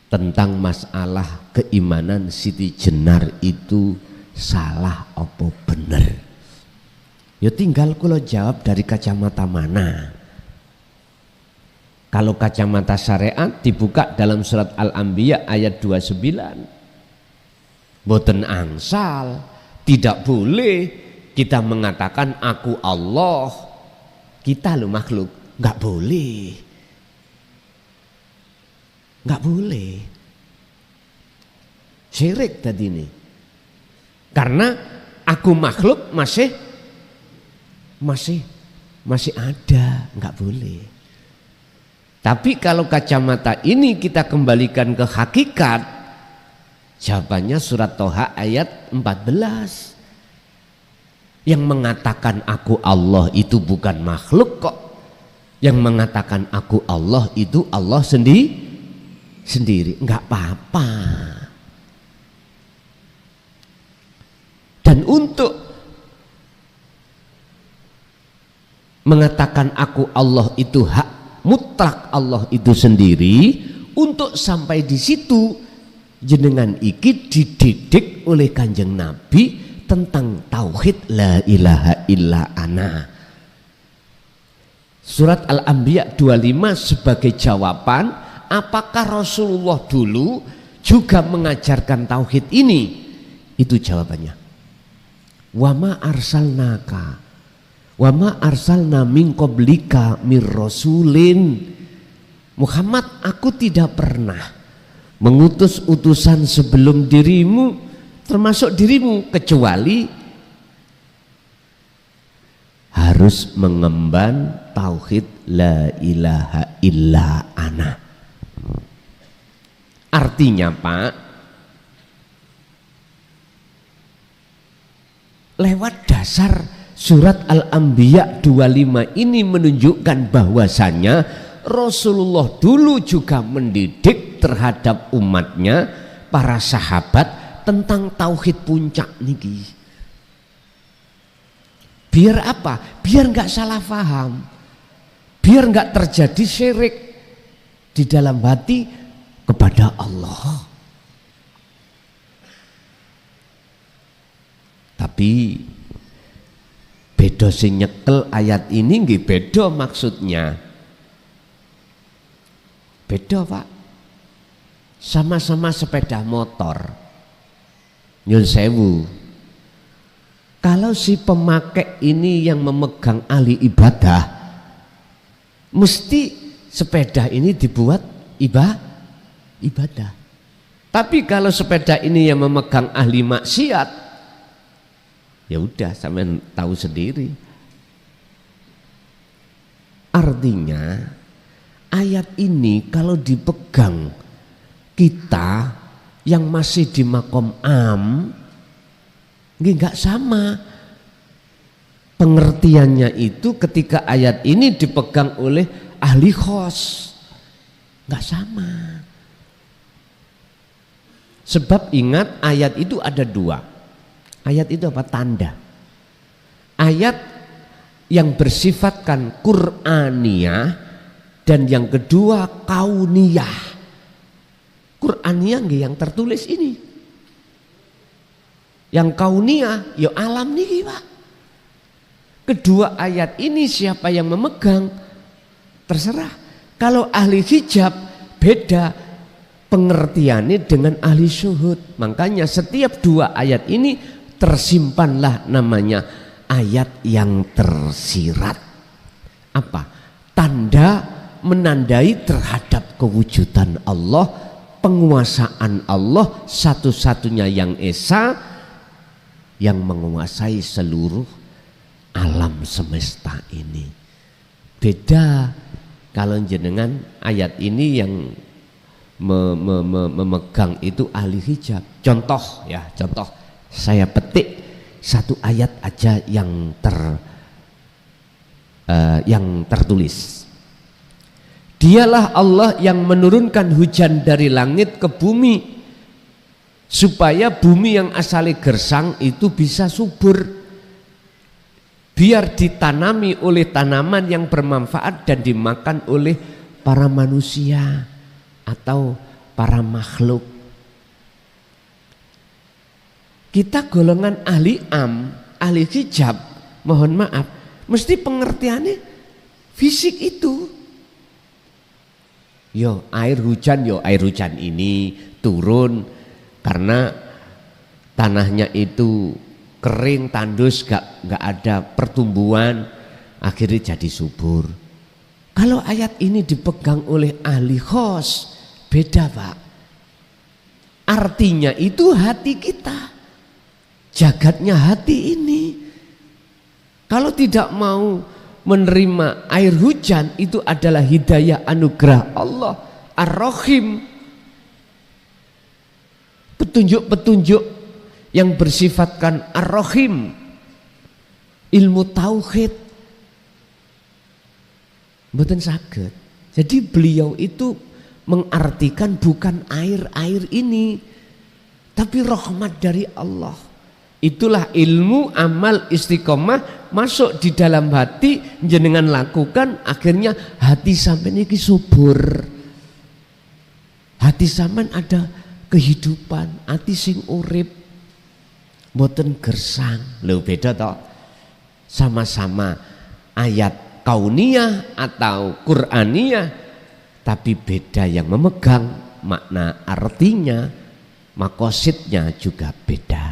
tentang masalah keimanan Siti Jenar itu salah apa bener. Ya tinggal kula jawab dari kacamata mana. Kalau kacamata syariat dibuka dalam surat Al-Anbiya ayat 29. Boten angsal, tidak boleh kita mengatakan aku Allah, kita lo makhluk, nggak boleh. Nggak boleh. Syirik tadi ini. Karena aku makhluk masih ada, nggak boleh. Tapi kalau kacamata ini kita kembalikan ke hakikat, jawabannya surat Toha ayat 14. Yang mengatakan aku Allah itu bukan makhluk kok. Yang mengatakan aku Allah itu Allah sendiri, enggak apa-apa. Dan untuk mengatakan aku Allah itu hak mutlak Allah itu sendiri, untuk sampai di situ jenengan iki dididik oleh Kanjeng Nabi tentang tauhid la ilaha illa ana. Surat Al-Anbiya 25 sebagai jawaban, apakah Rasulullah dulu juga mengajarkan tauhid ini? Itu jawabannya. Wa ma arsalnaka wa ma arsalna min qablika mir rasulin. Muhammad, aku tidak pernah mengutus utusan sebelum dirimu, termasuk dirimu, kecuali harus mengemban tauhid la ilaha illa ana. Artinya Pak, lewat dasar surat Al-Anbiya 25 ini menunjukkan bahwasanya Rasulullah dulu juga mendidik terhadap umatnya, para sahabat, tentang tauhid puncak niki. Biar apa? Biar nggak salah paham, biar nggak terjadi syirik di dalam hati kepada Allah. Tapi beda sing nyekel ayat ini nggih beda maksudnya. Beda Pak. Sama-sama sepeda motor. Nyun sewu. Kalau si pemakai ini yang memegang ahli ibadah, mesti sepeda ini dibuat ibadah. Tapi kalau sepeda ini yang memegang ahli maksiat, ya udah sampean tahu sendiri. Artinya ayat ini kalau dipegang kita yang masih di makom am, nggak sama pengertiannya itu ketika ayat ini dipegang oleh ahli khos, nggak sama. Sebab ingat ayat itu ada dua. Ayat itu apa? Tanda. Ayat yang bersifatkan Qur'aniyah dan yang kedua kauniyah. Qur'aniyah yang tertulis ini. Yang kauniyah ya alam nih Pak. Kedua ayat ini siapa yang memegang terserah. Kalau ahli hijab beda pengertiannya dengan ahli syuhud. Makanya setiap dua ayat ini tersimpanlah namanya ayat yang tersirat. Apa? Tanda menandai terhadap kewujudan Allah, penguasaan Allah satu-satunya yang esa, yang menguasai seluruh alam semesta ini. Beda kalau jenengan ayat ini yang memegang itu ahli hijab. Contoh ya, contoh saya petik satu ayat aja yang tertulis. Dialah Allah yang menurunkan hujan dari langit ke bumi supaya bumi yang asalnya gersang itu bisa subur, biar ditanami oleh tanaman yang bermanfaat dan dimakan oleh para manusia atau para makhluk. Kita golongan ahli ahli hijab, mohon maaf, mesti pengertiannya fisik itu. Air hujan ini turun karena tanahnya itu kering, tandus, gak ada pertumbuhan, akhirnya jadi subur. Kalau ayat ini dipegang oleh ahli khos, beda Pak. Artinya itu hati kita, jagatnya hati ini. Kalau tidak mau menerima air hujan, itu adalah hidayah anugerah Allah Ar-Rahim, petunjuk-petunjuk yang bersifatkan Ar-Rahim, ilmu tauhid, mboten saged. Jadi beliau itu mengartikan bukan air ini, tapi rahmat dari Allah. Itulah ilmu amal istiqomah masuk di dalam hati, jenengan lakukan, akhirnya hati sampean iki subur. Hati sampean ada kehidupan, hati sing urip, mboten gersang. Lho beda toh. Sama-sama ayat kauniyah atau Qur'aniyah, tapi beda yang memegang makna artinya, makosidnya juga beda.